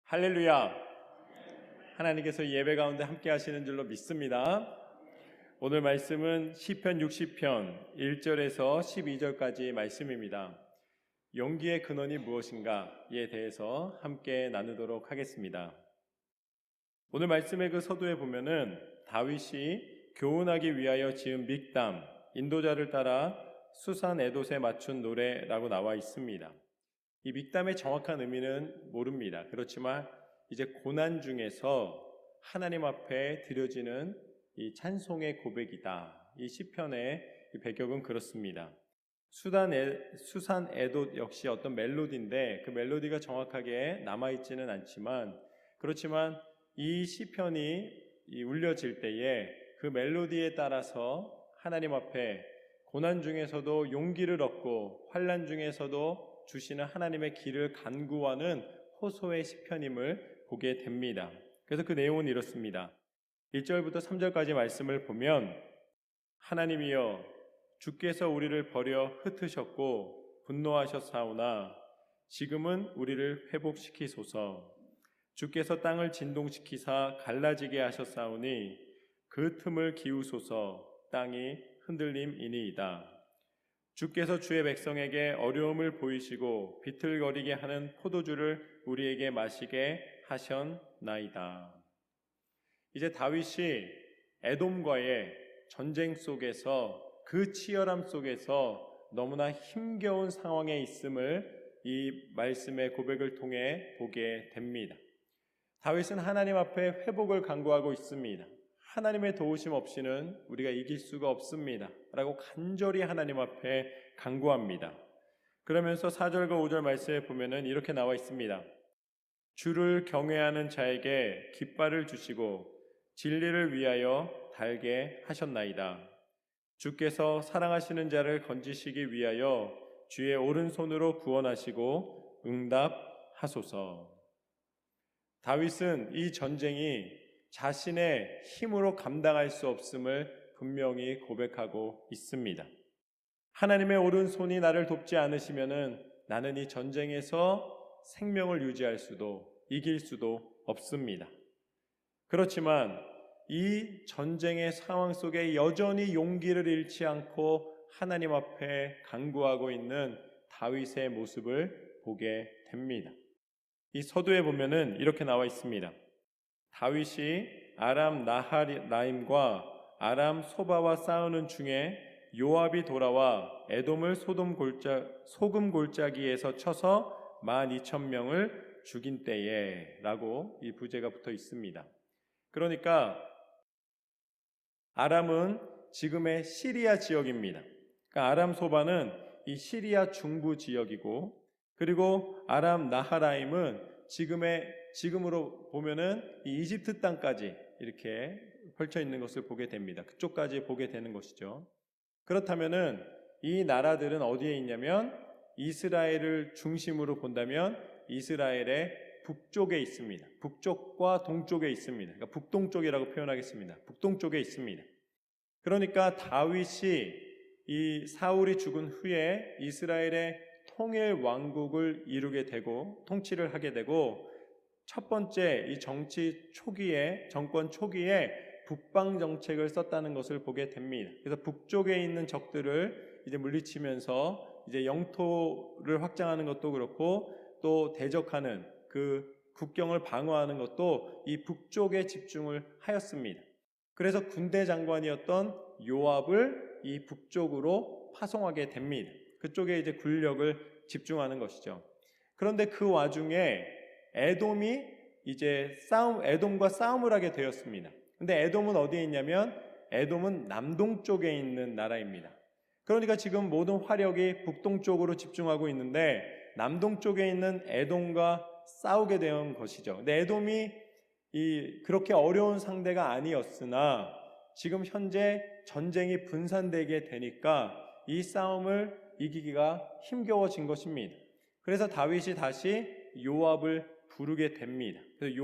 할렐루야! 하나님께서 예배 가운데 함께 하시는 줄로 믿습니다. 오늘 말씀은 시편 60편 1절에서 12절까지 말씀입니다. 용기의 근원이 무엇인가에 대해서 함께 나누도록 하겠습니다. 오늘 말씀의 그 서두에 보면은 다윗이 교훈하기 위하여 지은 믹담, 인도자를 따라 수산 에돛에 맞춘 노래라고 나와 있습니다. 이 믹담의 정확한 의미는 모릅니다. 그렇지만 이제 고난 중에서 하나님 앞에 드려지는 이 찬송의 고백이다. 이 시편의 배경은 그렇습니다. 수산 에돛 역시 어떤 멜로디인데 그 멜로디가 정확하게 남아있지는 않지만, 그렇지만 이 시편이 울려질 때에 그 멜로디에 따라서 하나님 앞에 고난 중에서도 용기를 얻고 환난 중에서도 주시는 하나님의 길을 간구하는 호소의 시편임을 보게 됩니다. 그래서 그 내용은 이렇습니다. 1절부터 3절까지 말씀을 보면, 하나님이여 주께서 우리를 버려 흩으셨고 분노하셨사오나 지금은 우리를 회복시키소서. 주께서 땅을 진동시키사 갈라지게 하셨사오니 그 틈을 기우소서. 땅이 흔들림이니이다. 주께서 주의 백성에게 어려움을 보이시고 비틀거리게 하는 포도주를 우리에게 마시게 하셨나이다. 이제 다윗이 에돔과의 전쟁 속에서, 그 치열함 속에서 너무나 힘겨운 상황에 있음을 이 말씀의 고백을 통해 보게 됩니다. 다윗은 하나님 앞에 회복을 간구하고 있습니다. 하나님의 도우심 없이는 우리가 이길 수가 없습니다 라고 간절히 하나님 앞에 간구합니다. 그러면서 4절과 5절 말씀에 보면은 이렇게 나와 있습니다. 주를 경외하는 자에게 깃발을 주시고 진리를 위하여 달게 하셨나이다. 주께서 사랑하시는 자를 건지시기 위하여 주의 오른손으로 구원하시고 응답하소서. 다윗은 이 전쟁이 자신의 힘으로 감당할 수 없음을 분명히 고백하고 있습니다. 하나님의 오른손이 나를 돕지 않으시면은 나는 이 전쟁에서 생명을 유지할 수도 이길 수도 없습니다. 그렇지만 이 전쟁의 상황 속에 여전히 용기를 잃지 않고 하나님 앞에 간구하고 있는 다윗의 모습을 보게 됩니다. 이 서두에 보면은 이렇게 나와 있습니다. 다윗이 아람 나하라임과 아람 소바와 싸우는 중에 요압이 돌아와 에돔을 소금 골짜기에서 쳐서 12,000명을 죽인 때에 라고 이 부제가 붙어 있습니다. 그러니까 아람은 지금의 시리아 지역입니다. 그러니까 아람 소바는 이 시리아 중부 지역이고, 그리고 아람 나하라임은 지금으로 보면은 이 이집트 땅까지 이렇게 펼쳐 있는 것을 보게 됩니다. 그쪽까지 보게 되는 것이죠. 그렇다면은 이 나라들은 어디에 있냐면 이스라엘을 중심으로 본다면 이스라엘의 북쪽에 있습니다. 북쪽과 동쪽에 있습니다. 그러니까 북동쪽이라고 표현하겠습니다. 북동쪽에 있습니다. 그러니까 다윗이 이 사울이 죽은 후에 이스라엘의 통일 왕국을 이루게 되고 통치를 하게 되고, 첫 번째 이 정권 초기에 북방 정책을 썼다는 것을 보게 됩니다. 그래서 북쪽에 있는 적들을 이제 물리치면서 이제 영토를 확장하는 것도 그렇고, 또 대적하는 그 국경을 방어하는 것도 이 북쪽에 집중을 하였습니다. 그래서 군대 장관이었던 요압을 이 북쪽으로 파송하게 됩니다. 그쪽에 이제 군력을 집중하는 것이죠. 그런데 그 와중에 에돔이 이제 에돔과 싸움을 하게 되었습니다. 근데 에돔은 어디에 있냐면 에돔은 남동쪽에 있는 나라입니다. 그러니까 지금 모든 화력이 북동쪽으로 집중하고 있는데 남동쪽에 있는 에돔과 싸우게 된 것이죠. 근데 에돔이 그렇게 어려운 상대가 아니었으나 지금 현재 전쟁이 분산되게 되니까 이 싸움을 이기기가 힘겨워진 것입니다. 그래서 다윗이 다시 요압을 부르게 됩니다. 그래서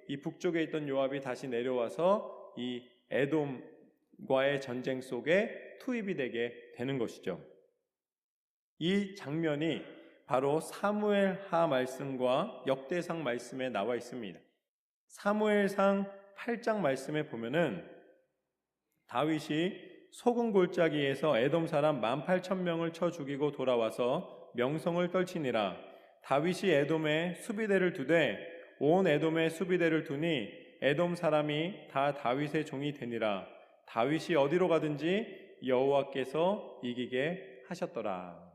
이 북쪽에 있던 요압이 다시 내려와서 이 에돔과의 전쟁 속에 투입이 되게 되는 것이죠. 이 장면이 바로 사무엘하 말씀과 역대상 말씀에 나와 있습니다. 사무엘상 8장 말씀에 보면은 다윗이 소금 골짜기에서 에돔 사람 18,000명을 쳐 죽이고 돌아와서 명성을 떨치니라. 다윗이 에돔에 수비대를 두되 온 에돔에 수비대를 두니 에돔 사람이 다 다윗의 종이 되니라. 다윗이 어디로 가든지 여호와께서 이기게 하셨더라.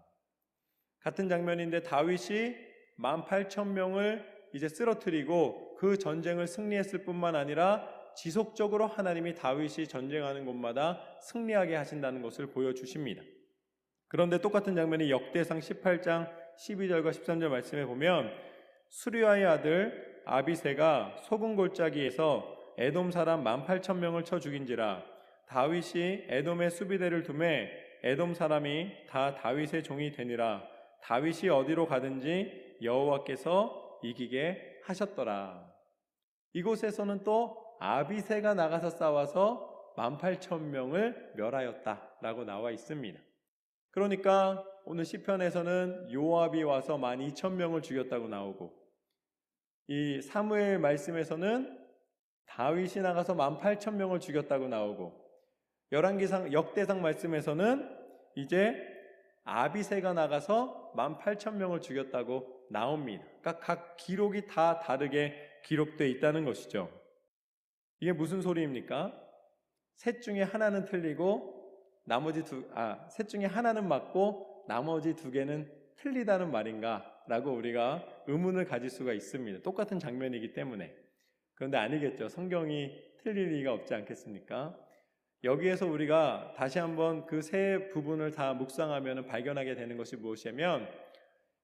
같은 장면인데 다윗이 18,000명을 이제 쓰러뜨리고 그 전쟁을 승리했을 뿐만 아니라 지속적으로 하나님이 다윗이 전쟁하는 곳마다 승리하게 하신다는 것을 보여주십니다. 그런데 똑같은 장면이 역대상 18장 12절과 13절 말씀에 보면 수리아의 아들 아비새가 소금 골짜기에서 에돔 사람 18,000명을 쳐 죽인지라. 다윗이 에돔의 수비대를 두매 에돔 사람이 다 다윗의 종이 되니라. 다윗이 어디로 가든지 여호와께서 이기게 하셨더라. 이곳에서는 또 아비새가 나가서 싸워서 18,000명을 멸하였다라고 나와 있습니다. 그러니까 오늘 시편에서는 요압이 와서 12,000명을 죽였다고 나오고, 이 사무엘 말씀에서는 다윗이 나가서 18,000명을 죽였다고 나오고, 열왕기상 역대상 말씀에서는 이제 아비새가 나가서 18,000명을 죽였다고 나옵니다. 그러니까 각 기록이 다 다르게 기록되어 있다는 것이죠. 이게 무슨 소리입니까? 셋 중에 하나는 틀리고 셋 중에 하나는 맞고 나머지 두 개는 틀리다는 말인가? 라고 우리가 의문을 가질 수가 있습니다. 똑같은 장면이기 때문에. 그런데 아니겠죠. 성경이 틀릴 리가 없지 않겠습니까? 여기에서 우리가 다시 한번 그 세 부분을 다 묵상하면 발견하게 되는 것이 무엇이냐면,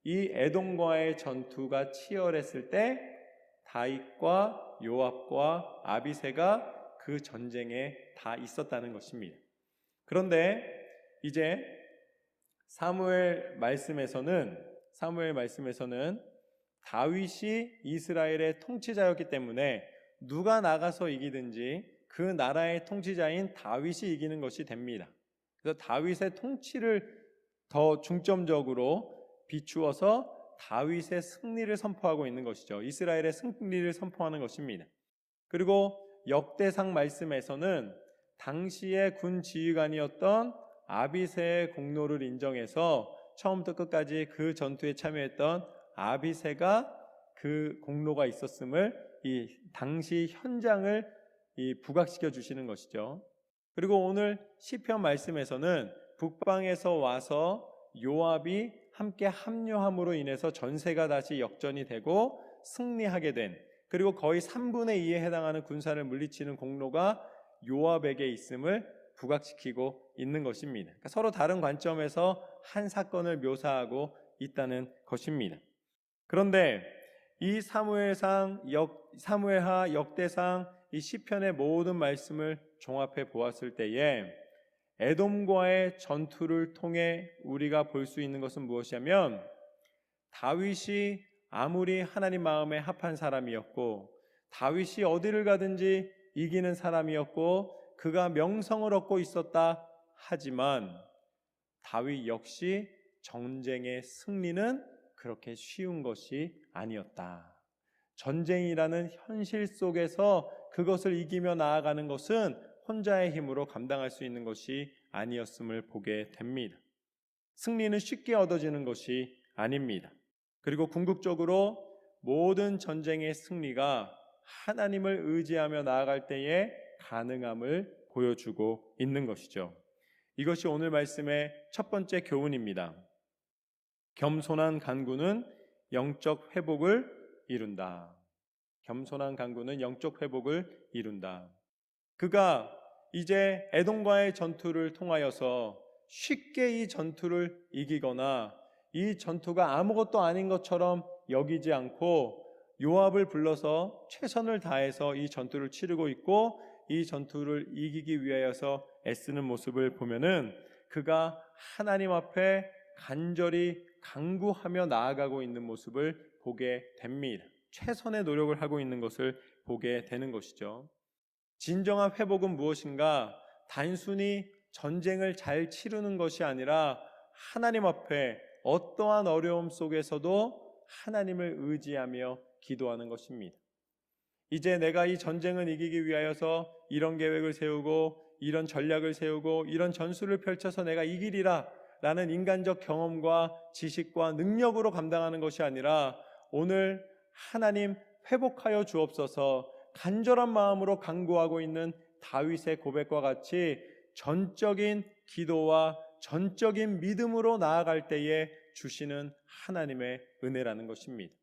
이 에돔과의 전투가 치열했을 때 다윗과 요압과 아비새가 그 전쟁에 다 있었다는 것입니다. 그런데 이제 사무엘 말씀에서는 다윗이 이스라엘의 통치자였기 때문에 누가 나가서 이기든지 그 나라의 통치자인 다윗이 이기는 것이 됩니다. 그래서 다윗의 통치를 더 중점적으로 비추어서 다윗의 승리를 선포하고 있는 것이죠. 이스라엘의 승리를 선포하는 것입니다. 그리고 역대상 말씀에서는 당시의 군 지휘관이었던 아비새의 공로를 인정해서 처음부터 끝까지 그 전투에 참여했던 아비새가 그 공로가 있었음을, 이 당시 현장을 부각시켜 주시는 것이죠. 그리고 오늘 시편 말씀에서는 북방에서 와서 요압이 함께 합류함으로 인해서 전세가 다시 역전이 되고 승리하게 된, 그리고 거의 3분의 2에 해당하는 군사를 물리치는 공로가 요압에게 있음을 부각시키고 있는 것입니다. 그러니까 서로 다른 관점에서 한 사건을 묘사하고 있다는 것입니다. 그런데 이 사무엘하, 역대상, 이 시편의 모든 말씀을 종합해 보았을 때에 에돔과의 전투를 통해 우리가 볼 수 있는 것은 무엇이냐면, 다윗이 아무리 하나님 마음에 합한 사람이었고, 다윗이 어디를 가든지 이기는 사람이었고, 그가 명성을 얻고 있었다 하지만 다윗 역시 전쟁의 승리는 그렇게 쉬운 것이 아니었다. 전쟁이라는 현실 속에서 그것을 이기며 나아가는 것은 혼자의 힘으로 감당할 수 있는 것이 아니었음을 보게 됩니다. 승리는 쉽게 얻어지는 것이 아닙니다. 그리고 궁극적으로 모든 전쟁의 승리가 하나님을 의지하며 나아갈 때에 가능함을 보여주고 있는 것이죠. 이것이 오늘 말씀의 첫 번째 교훈입니다. 겸손한 간구는 영적 회복을 이룬다. 겸손한 간구는 영적 회복을 이룬다. 그가 이제 에돔과의 전투를 통하여서 쉽게 이 전투를 이기거나 이 전투가 아무것도 아닌 것처럼 여기지 않고 요압을 불러서 최선을 다해서 이 전투를 치르고 있고, 이 전투를 이기기 위하여서 애쓰는 모습을 보면은 그가 하나님 앞에 간절히 간구하며 나아가고 있는 모습을 보게 됩니다. 최선의 노력을 하고 있는 것을 보게 되는 것이죠. 진정한 회복은 무엇인가? 단순히 전쟁을 잘 치르는 것이 아니라 하나님 앞에 어떠한 어려움 속에서도 하나님을 의지하며 기도하는 것입니다. 이제 내가 이 전쟁을 이기기 위하여서 이런 계획을 세우고 이런 전략을 세우고 이런 전술을 펼쳐서 내가 이기리라 라는 인간적 경험과 지식과 능력으로 감당하는 것이 아니라 오늘 하나님 회복하여 주옵소서 간절한 마음으로 간구하고 있는 다윗의 고백과 같이 전적인 기도와 전적인 믿음으로 나아갈 때에 주시는 하나님의 은혜라는 것입니다.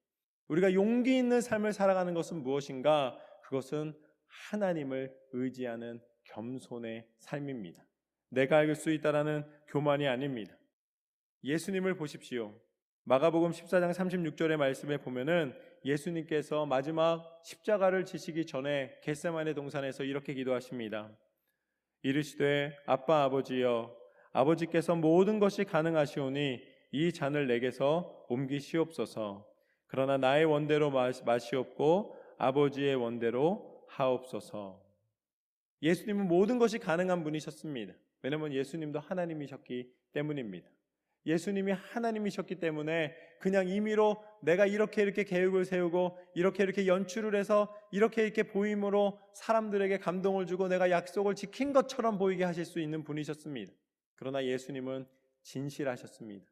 우리가 용기 있는 삶을 살아가는 것은 무엇인가? 그것은 하나님을 의지하는 겸손의 삶입니다. 내가 알 수 있다라는 교만이 아닙니다. 예수님을 보십시오. 마가복음 14장 36절의 말씀에 보면은 예수님께서 마지막 십자가를 지시기 전에 겟세마네 동산에서 이렇게 기도하십니다. 이르시되 아빠 아버지여 아버지께서 모든 것이 가능하시오니 이 잔을 내게서 옮기시옵소서. 그러나 나의 원대로 마시옵고 아버지의 원대로 하옵소서. 예수님은 모든 것이 가능한 분이셨습니다. 왜냐하면 예수님도 하나님이셨기 때문입니다. 예수님이 하나님이셨기 때문에 그냥 임의로 내가 이렇게 계획을 세우고 이렇게 연출을 해서 이렇게 보임으로 사람들에게 감동을 주고 내가 약속을 지킨 것처럼 보이게 하실 수 있는 분이셨습니다. 그러나 예수님은 진실하셨습니다.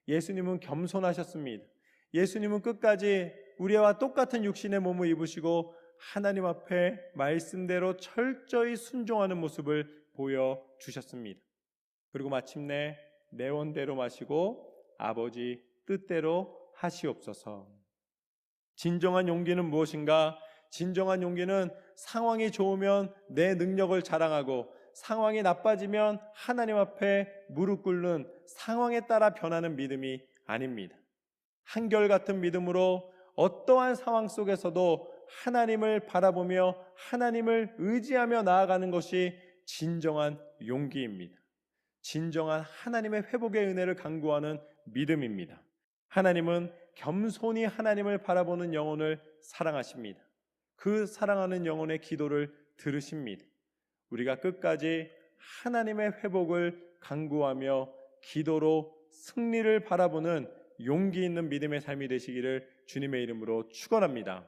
예수님은 겸손하셨습니다. 예수님은 끝까지 우리와 똑같은 육신의 몸을 입으시고 하나님 앞에 말씀대로 철저히 순종하는 모습을 보여주셨습니다. 그리고 마침내 내 원대로 마시고 아버지 뜻대로 하시옵소서. 진정한 용기는 무엇인가? 진정한 용기는 상황이 좋으면 내 능력을 자랑하고 상황이 나빠지면 하나님 앞에 무릎 꿇는 상황에 따라 변하는 믿음이 아닙니다. 한결같은 믿음으로 어떠한 상황 속에서도 하나님을 바라보며 하나님을 의지하며 나아가는 것이 진정한 용기입니다. 진정한 하나님의 회복의 은혜를 간구하는 믿음입니다. 하나님은 겸손히 하나님을 바라보는 영혼을 사랑하십니다. 그 사랑하는 영혼의 기도를 들으십니다. 우리가 끝까지 하나님의 회복을 간구하며 기도로 승리를 바라보는 용기 있는 믿음의 삶이 되시기를 주님의 이름으로 축원합니다.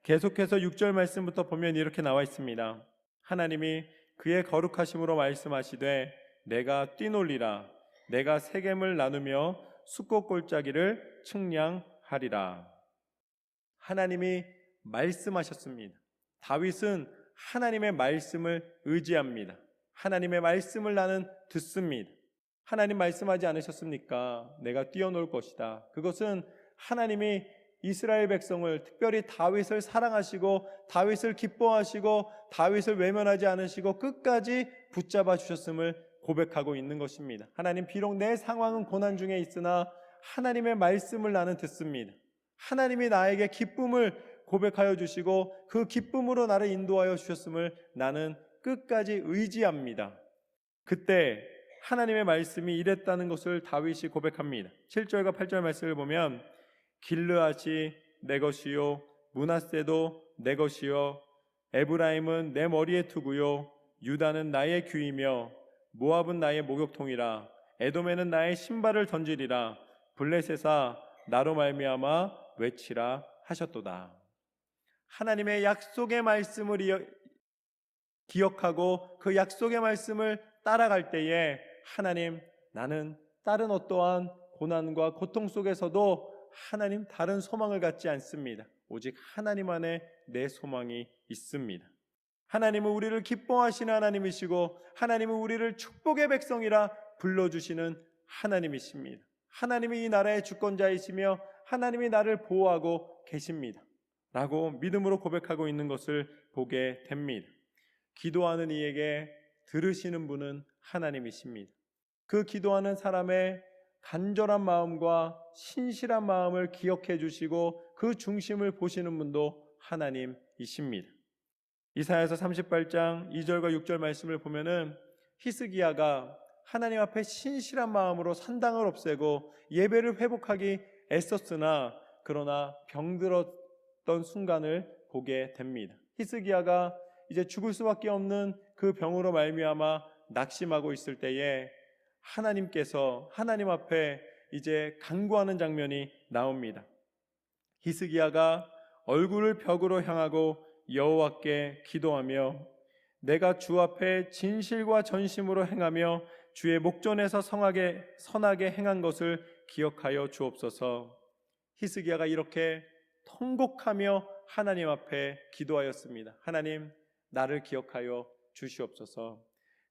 계속해서 6절 말씀부터 보면 이렇게 나와 있습니다. 하나님이 그의 거룩하심으로 말씀하시되 내가 뛰놀리라 내가 세겜을 나누며 숫꽃 골짜기를 측량하리라. 하나님이 말씀하셨습니다. 다윗은 하나님의 말씀을 의지합니다. 하나님의 말씀을 나는 듣습니다. 하나님 말씀하지 않으셨습니까? 내가 뛰어놀 것이다. 그것은 하나님이 이스라엘 백성을 특별히 다윗을 사랑하시고 다윗을 기뻐하시고 다윗을 외면하지 않으시고 끝까지 붙잡아 주셨음을 고백하고 있는 것입니다. 하나님 비록 내 상황은 고난 중에 있으나 하나님의 말씀을 나는 듣습니다. 하나님이 나에게 기쁨을 고백하여 주시고 그 기쁨으로 나를 인도하여 주셨음을 나는 끝까지 의지합니다. 그때 하나님의 말씀이 이랬다는 것을 다윗이 고백합니다. 7절과 8절 말씀을 보면 길르앗이 내 것이요 므낫세도 내 것이요 에브라임은 내 머리의 투구요 유다는 나의 귀이며 모압은 나의 목욕통이라 에돔에는 나의 신발을 던지리라 블레셋아 나로 말미암아 외치라 하셨도다. 하나님의 약속의 말씀을 기억하고 그 약속의 말씀을 따라갈 때에 하나님 나는 다른 어떠한 고난과 고통 속에서도 하나님 다른 소망을 갖지 않습니다. 오직 하나님 안에 내 소망이 있습니다. 하나님은 우리를 기뻐하시는 하나님이시고 하나님은 우리를 축복의 백성이라 불러주시는 하나님이십니다. 하나님이 이 나라의 주권자이시며 하나님이 나를 보호하고 계십니다. 라고 믿음으로 고백하고 있는 것을 보게 됩니다. 기도하는 이에게 들으시는 분은 하나님이십니다. 그 기도하는 사람의 간절한 마음과 신실한 마음을 기억해 주시고 그 중심을 보시는 분도 하나님이십니다. 이사야서 38장 2절과 6절 말씀을 보면은 히스기야가 하나님 앞에 신실한 마음으로 산당을 없애고 예배를 회복하기 애썼으나 그러나 병들었던 순간을 보게 됩니다. 히스기야가 이제 죽을 수밖에 없는 그 병으로 말미암아 낙심하고 있을 때에 하나님께서 하나님 앞에 이제 간구하는 장면이 나옵니다. 히스기야가 얼굴을 벽으로 향하고 여호와께 기도하며 내가 주 앞에 진실과 전심으로 행하며 주의 목전에서 선하게 행한 것을 기억하여 주옵소서. 히스기야가 이렇게 통곡하며 하나님 앞에 기도하였습니다. 하나님, 나를 기억하여 주시옵소서.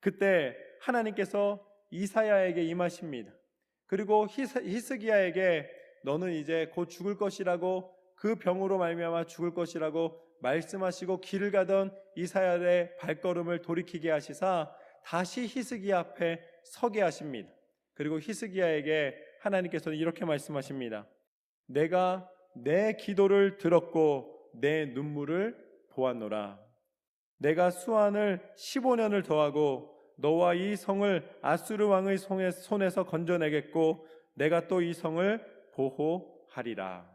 그때 하나님께서 이사야에게 임하십니다. 그리고 히스기야에게 너는 이제 곧 죽을 것이라고, 그 병으로 말미암아 죽을 것이라고 말씀하시고 길을 가던 이사야의 발걸음을 돌이키게 하시사 다시 히스기야 앞에 서게 하십니다. 그리고 히스기야에게 하나님께서는 이렇게 말씀하십니다. 내가 내 기도를 들었고 내 눈물을 보았노라. 내가 수완을 15년을 더하고 너와 이 성을 아수르 왕의 손에서 건져내겠고 내가 또 이 성을 보호하리라.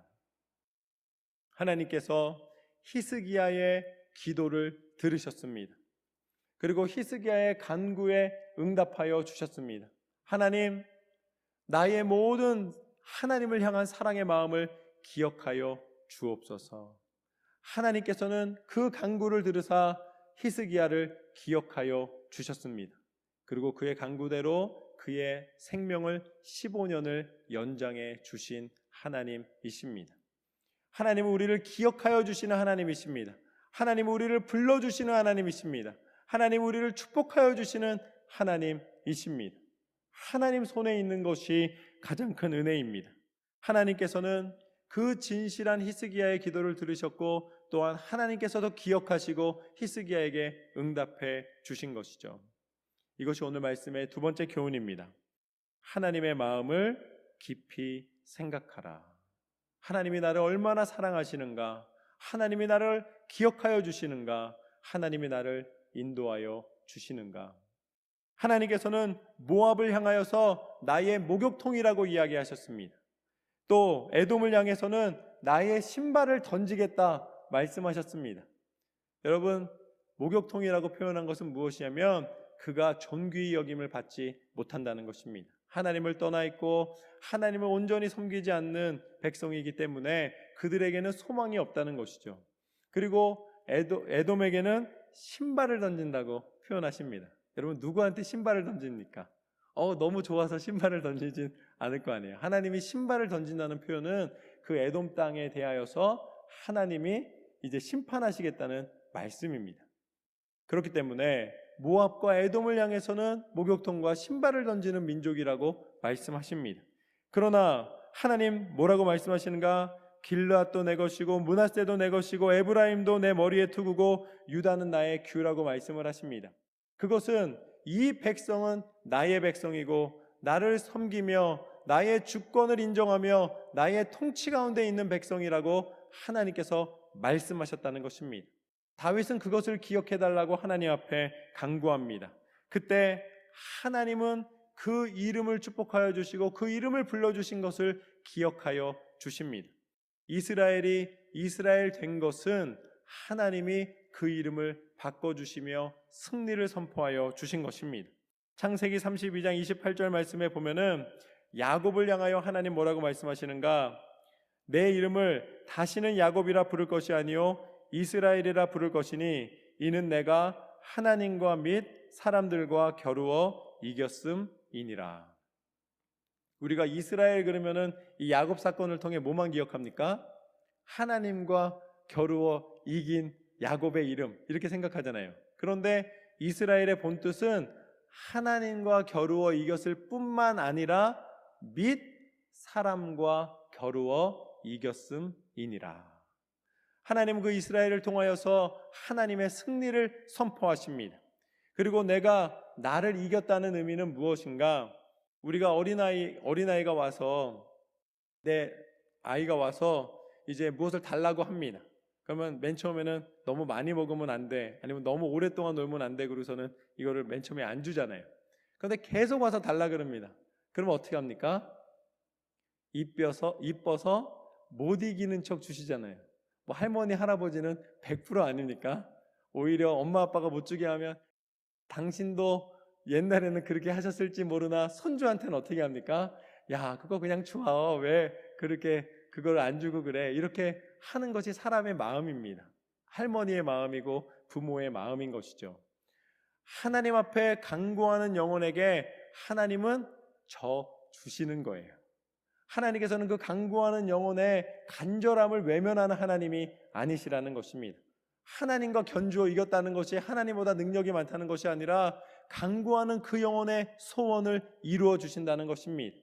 하나님께서 히스기야의 기도를 들으셨습니다. 그리고 히스기야의 간구에 응답하여 주셨습니다. 하나님, 나의 모든 하나님을 향한 사랑의 마음을 기억하여 주옵소서. 하나님께서는 그 간구를 들으사 히스기야를 기억하여 주셨습니다. 그리고 그의 간구대로 그의 생명을 15년을 연장해 주신 하나님이십니다. 하나님은 우리를 기억하여 주시는 하나님이십니다. 하나님은 우리를 불러주시는 하나님이십니다. 하나님은 우리를 축복하여 주시는 하나님이십니다. 하나님 손에 있는 것이 가장 큰 은혜입니다. 하나님께서는 그 진실한 히스기야의 기도를 들으셨고 또한 하나님께서도 기억하시고 히스기야에게 응답해 주신 것이죠. 이것이 오늘 말씀의 두 번째 교훈입니다. 하나님의 마음을 깊이 생각하라. 하나님이 나를 얼마나 사랑하시는가, 하나님이 나를 기억하여 주시는가, 하나님이 나를 인도하여 주시는가. 하나님께서는 모압을 향하여서 나의 목욕통이라고 이야기하셨습니다. 또 에돔을 향해서는 나의 신발을 던지겠다 말씀하셨습니다. 여러분, 목욕통이라고 표현한 것은 무엇이냐면 그가 존귀히 여김을 받지 못한다는 것입니다. 하나님을 떠나 있고 하나님을 온전히 섬기지 않는 백성이기 때문에 그들에게는 소망이 없다는 것이죠. 그리고 에돔에게는 신발을 던진다고 표현하십니다. 여러분, 누구한테 신발을 던집니까? 너무 좋아서 신발을 던지진 않을 거 아니에요. 하나님이 신발을 던진다는 표현은 그 에돔 땅에 대하여서 하나님이 이제 심판하시겠다는 말씀입니다. 그렇기 때문에 모압과 에돔을 향해서는 목욕통과 신발을 던지는 민족이라고 말씀하십니다. 그러나 하나님 뭐라고 말씀하시는가? 길르앗도 내 것이고 므낫세도 내 것이고 에브라임도 내 머리에 투구고 유다는 나의 규라고 말씀을 하십니다. 그것은 이 백성은 나의 백성이고 나를 섬기며 나의 주권을 인정하며 나의 통치 가운데 있는 백성이라고 하나님께서 말씀하셨다는 것입니다. 다윗은 그것을 기억해달라고 하나님 앞에 간구합니다. 그때 하나님은 그 이름을 축복하여 주시고 그 이름을 불러주신 것을 기억하여 주십니다. 이스라엘이 이스라엘 된 것은 하나님이 그 이름을 바꿔주시며 승리를 선포하여 주신 것입니다. 창세기 32장 28절 말씀에 보면은 야곱을 향하여 하나님 뭐라고 말씀하시는가? 내 이름을 다시는 야곱이라 부를 것이 아니요 이스라엘이라 부를 것이니 이는 내가 하나님과 및 사람들과 겨루어 이겼음이니라. 우리가 이스라엘 그러면은 이 야곱 사건을 통해 뭐만 기억합니까? 하나님과 겨루어 이긴 야곱의 이름, 이렇게 생각하잖아요. 그런데 이스라엘의 본뜻은 하나님과 겨루어 이겼을 뿐만 아니라 및 사람과 겨루어 이겼음이니라. 하나님은 그 이스라엘을 통하여서 하나님의 승리를 선포하십니다. 그리고 내가 나를 이겼다는 의미는 무엇인가? 우리가 어린아이가 와서 내 아이가 와서 이제 무엇을 달라고 합니다. 그러면 맨 처음에는 너무 많이 먹으면 안 돼, 아니면 너무 오랫동안 놀면 안 돼, 그러고서는 이거를 맨 처음에 안 주잖아요. 그런데 계속 와서 달라 그럽니다. 그러면 어떻게 합니까? 이뻐서 못 이기는 척 주시잖아요. 뭐 할머니 할아버지는 100% 아닙니까? 오히려 엄마 아빠가 못 주게 하면 당신도 옛날에는 그렇게 하셨을지 모르나 손주한테는 어떻게 합니까? 야, 그거 그냥 줘. 왜 그렇게 그걸 안 주고 그래? 이렇게 하는 것이 사람의 마음입니다. 할머니의 마음이고 부모의 마음인 것이죠. 하나님 앞에 간구하는 영혼에게 하나님은 저 주시는 거예요. 하나님께서는 그 간구하는 영혼의 간절함을 외면하는 하나님이 아니시라는 것입니다. 하나님과 견주어 이겼다는 것이 하나님보다 능력이 많다는 것이 아니라 간구하는 그 영혼의 소원을 이루어 주신다는 것입니다.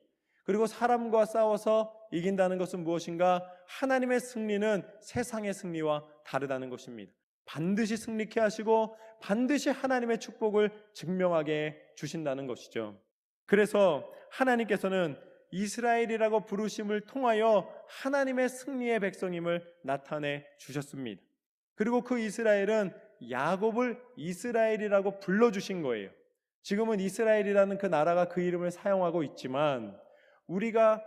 그리고 사람과 싸워서 이긴다는 것은 무엇인가? 하나님의 승리는 세상의 승리와 다르다는 것입니다. 반드시 승리케 하시고 반드시 하나님의 축복을 증명하게 주신다는 것이죠. 그래서 하나님께서는 이스라엘이라고 부르심을 통하여 하나님의 승리의 백성임을 나타내 주셨습니다. 그리고 그 이스라엘은 야곱을 이스라엘이라고 불러주신 거예요. 지금은 이스라엘이라는 그 나라가 그 이름을 사용하고 있지만 우리가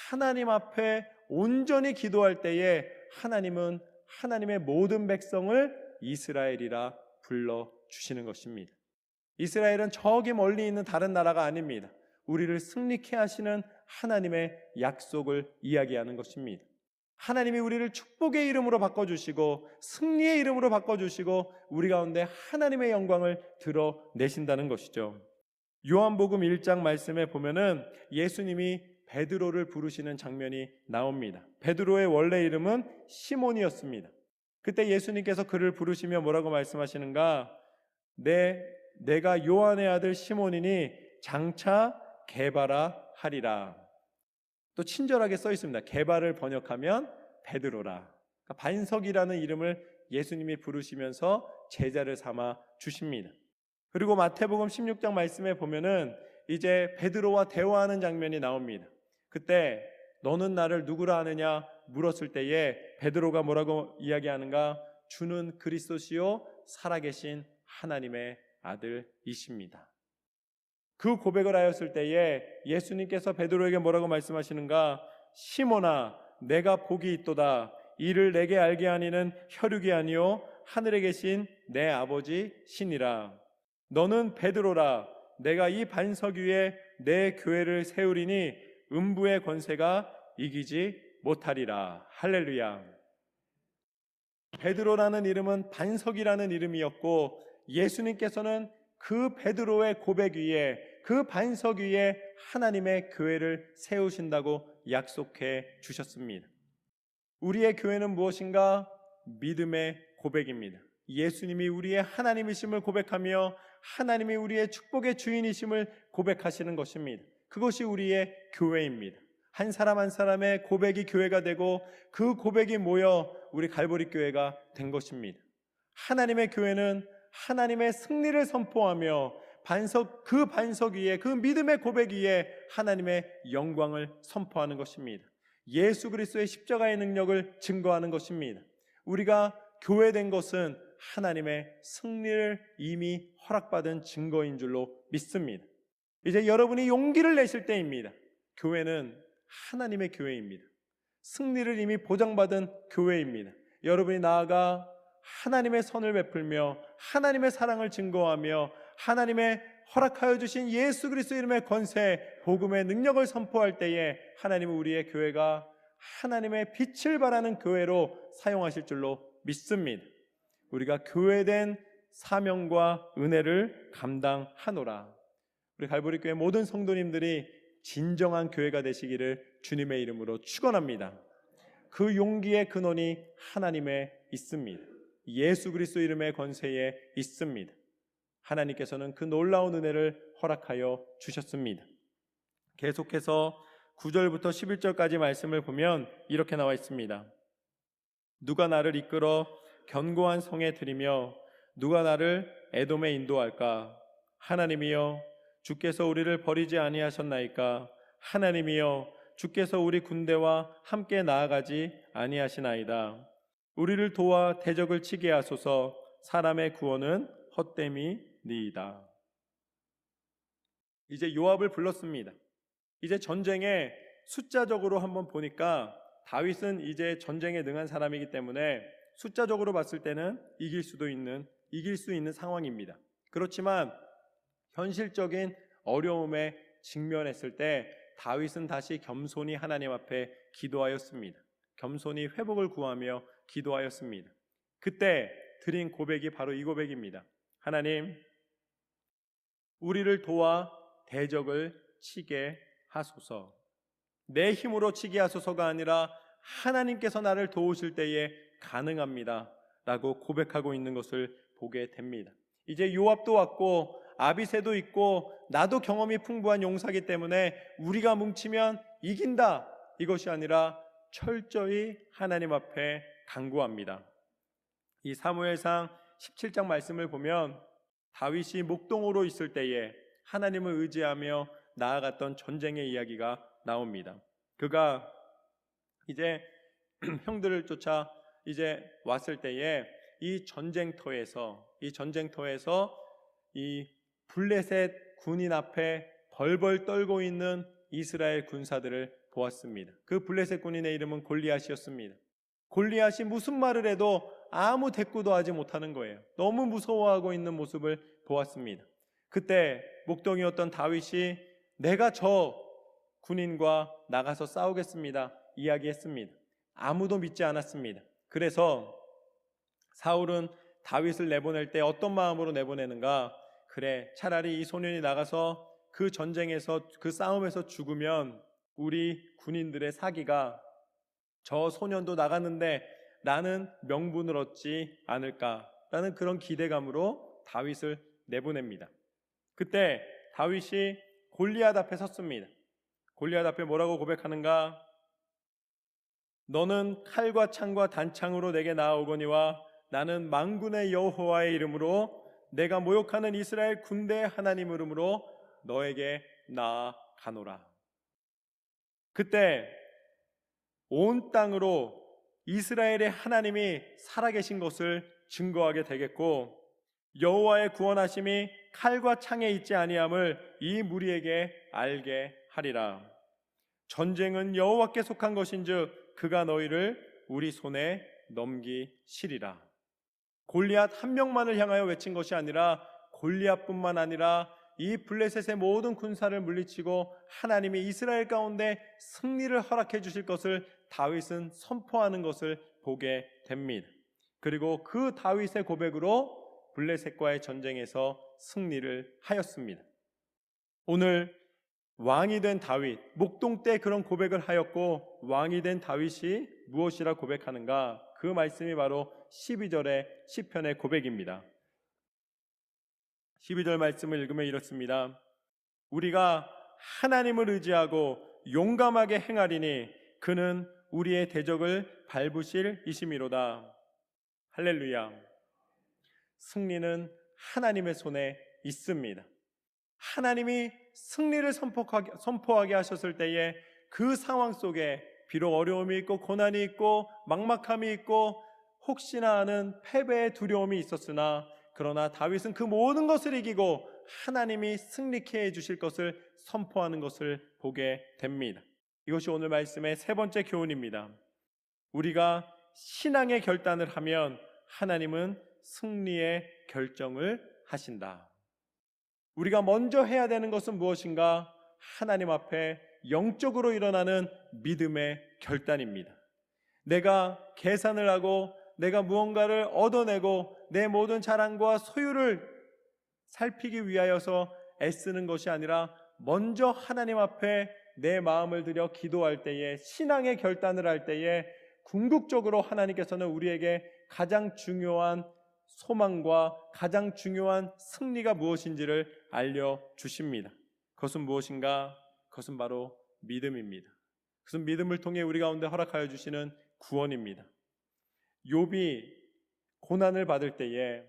하나님 앞에 온전히 기도할 때에 하나님은 하나님의 모든 백성을 이스라엘이라 불러주시는 것입니다. 이스라엘은 저기 멀리 있는 다른 나라가 아닙니다. 우리를 승리케 하시는 하나님의 약속을 이야기하는 것입니다. 하나님이 우리를 축복의 이름으로 바꿔주시고 승리의 이름으로 바꿔주시고 우리 가운데 하나님의 영광을 드러내신다는 것이죠. 요한복음 1장 말씀에 보면은 예수님이 베드로를 부르시는 장면이 나옵니다. 베드로의 원래 이름은 시몬이었습니다. 그때 예수님께서 그를 부르시며 뭐라고 말씀하시는가? 내가 요한의 아들 시몬이니 장차 게바라 하리라. 또 친절하게 써 있습니다. 게바를 번역하면 베드로라. 그러니까 반석이라는 이름을 예수님이 부르시면서 제자를 삼아 주십니다. 그리고 마태복음 16장 말씀에 보면은 이제 베드로와 대화하는 장면이 나옵니다. 그때 너는 나를 누구라 하느냐 물었을 때에 베드로가 뭐라고 이야기하는가? 주는 그리스도시요 살아계신 하나님의 아들이십니다. 그 고백을 하였을 때에 예수님께서 베드로에게 뭐라고 말씀하시는가? 시몬아 내가 복이 있도다. 이를 내게 알게 하니는 혈육이 아니요 하늘에 계신 내 아버지 신이라. 너는 베드로라. 내가 이 반석 위에 내 교회를 세우리니 음부의 권세가 이기지 못하리라. 할렐루야. 베드로라는 이름은 반석이라는 이름이었고 예수님께서는 그 베드로의 고백 위에 그 반석 위에 하나님의 교회를 세우신다고 약속해 주셨습니다. 우리의 교회는 무엇인가? 믿음의 고백입니다. 예수님이 우리의 하나님이심을 고백하며 하나님이 우리의 축복의 주인이심을 고백하시는 것입니다. 그것이 우리의 교회입니다. 한 사람 한 사람의 고백이 교회가 되고 그 고백이 모여 우리 갈보리 교회가 된 것입니다. 하나님의 교회는 하나님의 승리를 선포하며 그 반석 위에 그 믿음의 고백 위에 하나님의 영광을 선포하는 것입니다. 예수 그리스도의 십자가의 능력을 증거하는 것입니다. 우리가 교회된 것은 하나님의 승리를 이미 허락받은 증거인 줄로 믿습니다. 이제 여러분이 용기를 내실 때입니다. 교회는 하나님의 교회입니다. 승리를 이미 보장받은 교회입니다. 여러분이 나아가 하나님의 선을 베풀며 하나님의 사랑을 증거하며 하나님의 허락하여 주신 예수 그리스도 이름의 권세, 복음의 능력을 선포할 때에 하나님은 우리의 교회가 하나님의 빛을 발하는 교회로 사용하실 줄로 믿습니다. 우리가 교회된 사명과 은혜를 감당하노라. 우리 갈보리 교회 모든 성도님들이 진정한 교회가 되시기를 주님의 이름으로 축원합니다. 그 용기의 근원이 하나님에 있습니다. 예수 그리스도 이름의 권세에 있습니다. 하나님께서는 그 놀라운 은혜를 허락하여 주셨습니다. 계속해서 9절부터 11절까지 말씀을 보면 이렇게 나와 있습니다. 누가 나를 이끌어 견고한 성에 들이며 누가 나를 에돔에 인도할까? 하나님이여 주께서 우리를 버리지 아니하셨나이까? 하나님이여 주께서 우리 군대와 함께 나아가지 아니하시나이다. 우리를 도와 대적을 치게 하소서. 사람의 구원은 헛됨이니이다. 이제 요압을 불렀습니다. 이제 전쟁에 숫자적으로 한번 보니까 다윗은 이제 전쟁에 능한 사람이기 때문에 숫자적으로 봤을 때는 이길 수 있는 상황입니다. 그렇지만 현실적인 어려움에 직면했을 때 다윗은 다시 겸손히 하나님 앞에 기도하였습니다. 겸손히 회복을 구하며 기도하였습니다. 그때 드린 고백이 바로 이 고백입니다. 하나님, 우리를 도와 대적을 치게 하소서. 내 힘으로 치게 하소서가 아니라 하나님께서 나를 도우실 때에 가능합니다 라고 고백하고 있는 것을 보게 됩니다. 이제 요압도 왔고 아비새도 있고 나도 경험이 풍부한 용사기 때문에 우리가 뭉치면 이긴다, 이것이 아니라 철저히 하나님 앞에 간구합니다. 이 사무엘상 17장 말씀을 보면 다윗이 목동으로 있을 때에 하나님을 의지하며 나아갔던 전쟁의 이야기가 나옵니다. 그가 이제 형들을 쫓아 이제 왔을 때에 이 전쟁터에서 이 블레셋 군인 앞에 벌벌 떨고 있는 이스라엘 군사들을 보았습니다. 그 블레셋 군인의 이름은 골리앗이었습니다. 골리앗이 무슨 말을 해도 아무 대꾸도 하지 못하는 거예요. 너무 무서워하고 있는 모습을 보았습니다. 그때 목동이었던 다윗이 내가 저 군인과 나가서 싸우겠습니다 이야기했습니다. 아무도 믿지 않았습니다. 그래서 사울은 다윗을 내보낼 때 어떤 마음으로 내보내는가? 그래, 차라리 이 소년이 나가서 그 전쟁에서 그 싸움에서 죽으면 우리 군인들의 사기가 저 소년도 나갔는데 나는 명분을 얻지 않을까라는 그런 기대감으로 다윗을 내보냅니다. 그때 다윗이 골리앗 앞에 섰습니다. 골리앗 앞에 뭐라고 고백하는가? 너는 칼과 창과 단창으로 내게 나아오거니와 나는 만군의 여호와의 이름으로 내가 모욕하는 이스라엘 군대의 하나님 이름으로 너에게 나아가노라. 그때 온 땅으로 이스라엘의 하나님이 살아계신 것을 증거하게 되겠고 여호와의 구원하심이 칼과 창에 있지 아니함을 이 무리에게 알게 하리라. 전쟁은 여호와께 속한 것인즉 그가 너희를 우리 손에 넘기시리라. 골리앗 한 명만을 향하여 외친 것이 아니라 골리앗뿐만 아니라 이 블레셋의 모든 군사를 물리치고 하나님이 이스라엘 가운데 승리를 허락해 주실 것을 다윗은 선포하는 것을 보게 됩니다. 그리고 그 다윗의 고백으로 블레셋과의 전쟁에서 승리를 하였습니다. 오늘 왕이 된 다윗, 목동 때 그런 고백을 하였고 왕이 된 다윗이 무엇이라 고백하는가? 그 말씀이 바로 12절의 시편의 고백입니다. 12절 말씀을 읽으면 이렇습니다. 우리가 하나님을 의지하고 용감하게 행하리니 그는 우리의 대적을 밟으실 이심이로다. 할렐루야. 승리는 하나님의 손에 있습니다. 하나님이 승리를 선포하게 하셨을 때에 그 상황 속에 비록 어려움이 있고 고난이 있고 막막함이 있고 혹시나 하는 패배의 두려움이 있었으나 그러나 다윗은 그 모든 것을 이기고 하나님이 승리케 해주실 것을 선포하는 것을 보게 됩니다. 이것이 오늘 말씀의 세 번째 교훈입니다. 우리가 신앙의 결단을 하면 하나님은 승리의 결정을 하신다. 우리가 먼저 해야 되는 것은 무엇인가? 하나님 앞에 영적으로 일어나는 믿음의 결단입니다. 내가 계산을 하고 내가 무언가를 얻어내고 내 모든 자랑과 소유를 살피기 위하여서 애쓰는 것이 아니라 먼저 하나님 앞에 내 마음을 들여 기도할 때에 신앙의 결단을 할 때에 궁극적으로 하나님께서는 우리에게 가장 중요한 소망과 가장 중요한 승리가 무엇인지를 알려주십니다. 그것은 무엇인가? 그것은 바로 믿음입니다. 그것은 믿음을 통해 우리 가운데 허락하여 주시는 구원입니다. 욥이 고난을 받을 때에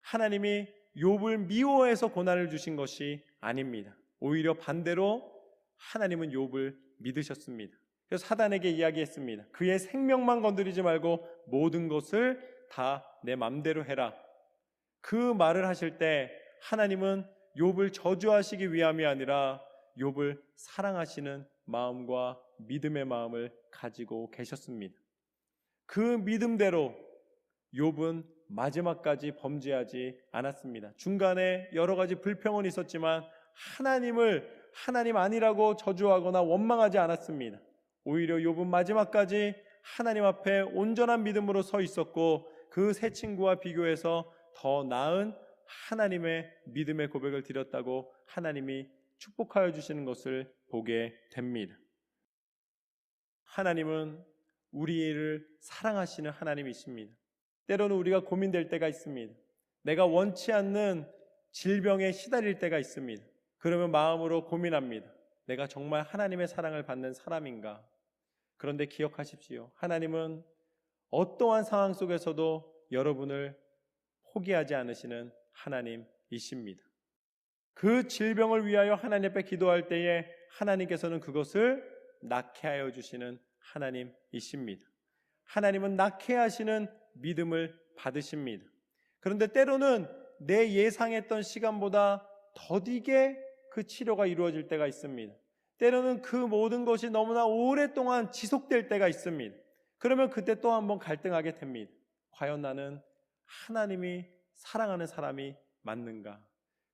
하나님이 욥을 미워해서 고난을 주신 것이 아닙니다. 오히려 반대로 하나님은 욥을 믿으셨습니다. 그래서 사단에게 이야기했습니다. 그의 생명만 건드리지 말고 모든 것을 다 내 맘대로 해라. 그 말을 하실 때 하나님은 욥을 저주하시기 위함이 아니라 욥을 사랑하시는 마음과 믿음의 마음을 가지고 계셨습니다. 그 믿음대로 욥은 마지막까지 범죄하지 않았습니다. 중간에 여러 가지 불평은 있었지만 하나님을 하나님 아니라고 저주하거나 원망하지 않았습니다. 오히려 욥은 마지막까지 하나님 앞에 온전한 믿음으로 서 있었고 그 세 친구와 비교해서 더 나은 하나님의 믿음의 고백을 드렸다고 하나님이 축복하여 주시는 것을 보게 됩니다. 하나님은 우리를 사랑하시는 하나님이십니다. 때로는 우리가 고민될 때가 있습니다. 내가 원치 않는 질병에 시달릴 때가 있습니다. 그러면 마음으로 고민합니다. 내가 정말 하나님의 사랑을 받는 사람인가? 그런데 기억하십시오. 하나님은 어떠한 상황 속에서도 여러분을 포기하지 않으시는 하나님이십니다. 그 질병을 위하여 하나님 앞에 기도할 때에 하나님께서는 그것을 낫게 하여 주시는 하나님이십니다. 하나님은 낫게 하시는 믿음을 받으십니다. 그런데 때로는 내 예상했던 시간보다 더디게 그 치료가 이루어질 때가 있습니다. 때로는 그 모든 것이 너무나 오랫동안 지속될 때가 있습니다. 그러면 그때 또 한번 갈등하게 됩니다. 과연 나는 하나님이 사랑하는 사람이 맞는가?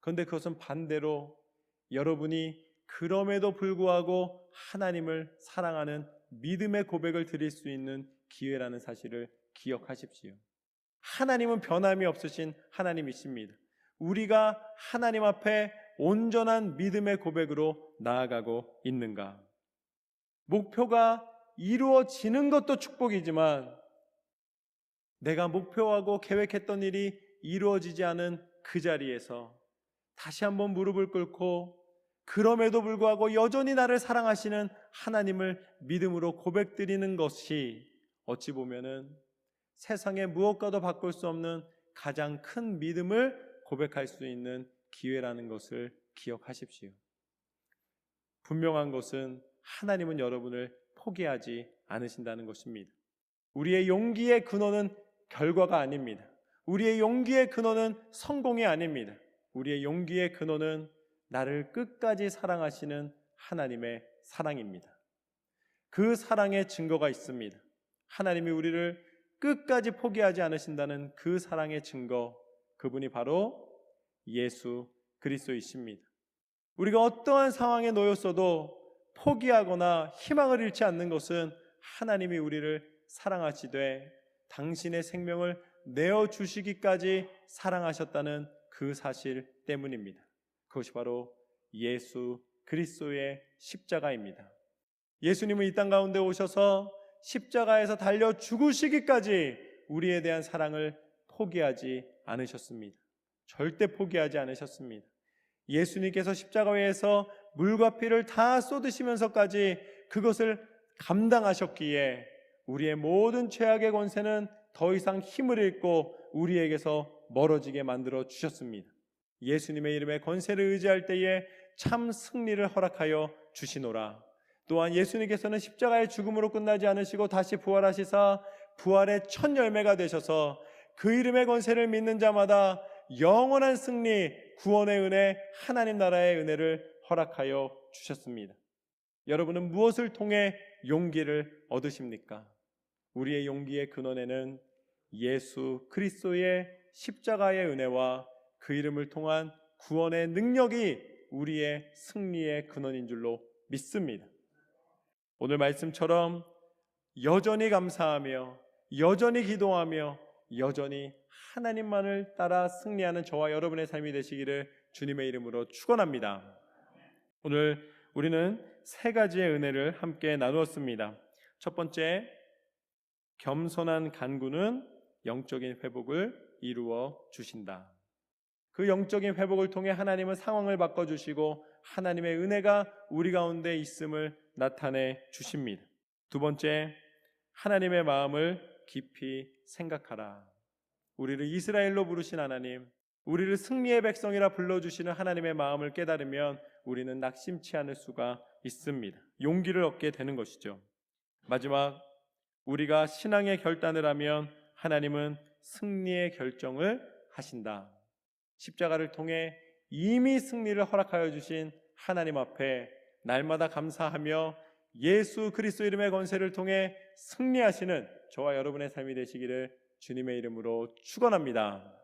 그런데 그것은 반대로 여러분이 그럼에도 불구하고 하나님을 사랑하는 믿음의 고백을 드릴 수 있는 기회라는 사실을 기억하십시오. 하나님은 변함이 없으신 하나님이십니다. 우리가 하나님 앞에 온전한 믿음의 고백으로 나아가고 있는가? 목표가 이루어지는 것도 축복이지만 내가 목표하고 계획했던 일이 이루어지지 않은 그 자리에서 다시 한번 무릎을 꿇고 그럼에도 불구하고 여전히 나를 사랑하시는 하나님을 믿음으로 고백드리는 것이 어찌 보면은 세상에 무엇과도 바꿀 수 없는 가장 큰 믿음을 고백할 수 있는 기회라는 것을 기억하십시오. 분명한 것은 하나님은 여러분을 포기하지 않으신다는 것입니다. 우리의 용기의 근원은 결과가 아닙니다. 우리의 용기의 근원은 성공이 아닙니다. 우리의 용기의 근원은 나를 끝까지 사랑하시는 하나님의 사랑입니다. 그 사랑의 증거가 있습니다. 하나님이 우리를 끝까지 포기하지 않으신다는 그 사랑의 증거, 그분이 바로 예수 그리스도이십니다. 우리가 어떠한 상황에 놓였어도 포기하거나 희망을 잃지 않는 것은 하나님이 우리를 사랑하시되 당신의 생명을 내어주시기까지 사랑하셨다는 그 사실 때문입니다. 그것이 바로 예수 그리스도의 십자가입니다. 예수님은 이 땅 가운데 오셔서 십자가에서 달려 죽으시기까지 우리에 대한 사랑을 포기하지 않으셨습니다. 절대 포기하지 않으셨습니다. 예수님께서 십자가 위에서 물과 피를 다 쏟으시면서까지 그것을 감당하셨기에 우리의 모든 죄악의 권세는 더 이상 힘을 잃고 우리에게서 멀어지게 만들어 주셨습니다. 예수님의 이름의 권세를 의지할 때에 참 승리를 허락하여 주시노라. 또한 예수님께서는 십자가의 죽음으로 끝나지 않으시고 다시 부활하시사 부활의 첫 열매가 되셔서 그 이름의 권세를 믿는 자마다 영원한 승리, 구원의 은혜, 하나님 나라의 은혜를 허락하여 주셨습니다. 여러분은 무엇을 통해 용기를 얻으십니까? 우리의 용기의 근원에는 예수 그리스도의 십자가의 은혜와 그 이름을 통한 구원의 능력이 우리의 승리의 근원인 줄로 믿습니다. 오늘 말씀처럼 여전히 감사하며 여전히 기도하며 여전히 하나님만을 따라 승리하는 저와 여러분의 삶이 되시기를 주님의 이름으로 축원합니다. 오늘 우리는 세 가지의 은혜를 함께 나누었습니다. 첫 번째, 겸손한 간구는 영적인 회복을 이루어 주신다. 그 영적인 회복을 통해 하나님은 상황을 바꿔주시고 하나님의 은혜가 우리 가운데 있음을 나타내 주십니다. 두 번째, 하나님의 마음을 깊이 생각하라. 우리를 이스라엘로 부르신 하나님, 우리를 승리의 백성이라 불러주시는 하나님의 마음을 깨달으면 우리는 낙심치 않을 수가 있습니다. 용기를 얻게 되는 것이죠. 마지막, 우리가 신앙의 결단을 하면 하나님은 승리의 결정을 하신다. 십자가를 통해 이미 승리를 허락하여 주신 하나님 앞에 날마다 감사하며 예수 그리스도 이름의 권세를 통해 승리하시는 저와 여러분의 삶이 되시기를 주님의 이름으로 축원합니다.